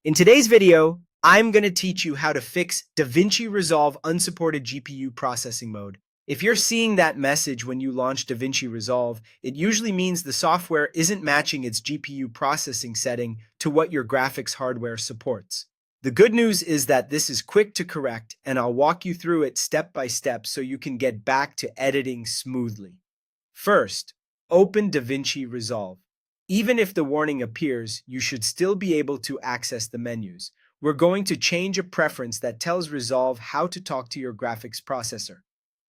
In today's video, I'm going to teach you how to fix DaVinci Resolve Unsupported GPU Processing Mode. If you're seeing that message when you launch DaVinci Resolve, it usually means the software isn't matching its GPU processing setting to what your graphics hardware supports. The good news is that this is quick to correct, and I'll walk you through it step by step so you can get back to editing smoothly. First, open DaVinci Resolve. Even if the warning appears, you should still be able to access the menus. We're going to change a preference that tells Resolve how to talk to your graphics processor.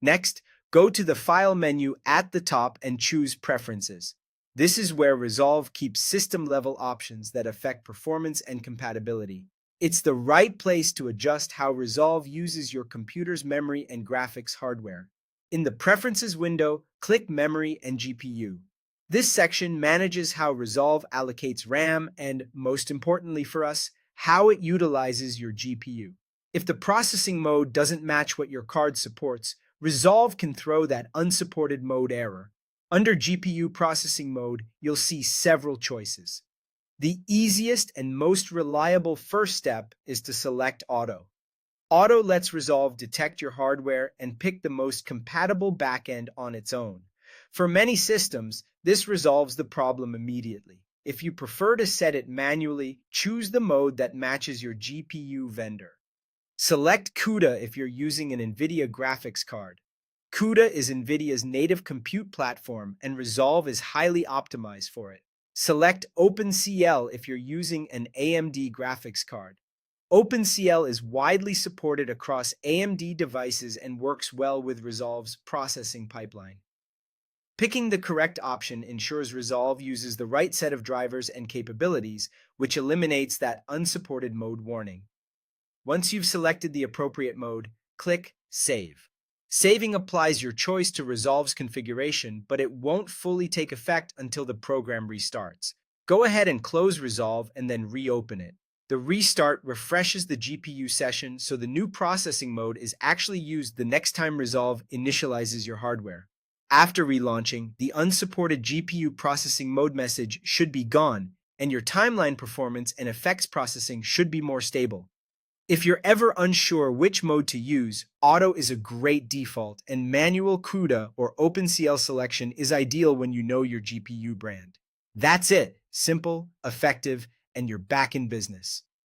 Next, go to the File menu at the top and choose Preferences. This is where Resolve keeps system-level options that affect performance and compatibility. It's the right place to adjust how Resolve uses your computer's memory and graphics hardware. In the Preferences window, click Memory and GPU. This section manages how Resolve allocates RAM and, most importantly for us, how it utilizes your GPU. If the processing mode doesn't match what your card supports, Resolve can throw that unsupported mode error. Under GPU processing mode, you'll see several choices. The easiest and most reliable first step is to select Auto. Auto lets Resolve detect your hardware and pick the most compatible backend on its own. For many systems, this resolves the problem immediately. If you prefer to set it manually, choose the mode that matches your GPU vendor. Select CUDA if you're using an NVIDIA graphics card. CUDA is NVIDIA's native compute platform, and Resolve is highly optimized for it. Select OpenCL if you're using an AMD graphics card. OpenCL is widely supported across AMD devices and works well with Resolve's processing pipeline. Picking the correct option ensures Resolve uses the right set of drivers and capabilities, which eliminates that unsupported mode warning. Once you've selected the appropriate mode, click Save. Saving applies your choice to Resolve's configuration, but it won't fully take effect until the program restarts. Go ahead and close Resolve and then reopen it. The restart refreshes the GPU session, so the new processing mode is actually used the next time Resolve initializes your hardware. After relaunching, the unsupported GPU processing mode message should be gone, and your timeline performance and effects processing should be more stable. If you're ever unsure which mode to use, Auto is a great default, and manual CUDA or OpenCL selection is ideal when you know your GPU brand. That's it. Simple, effective, and you're back in business.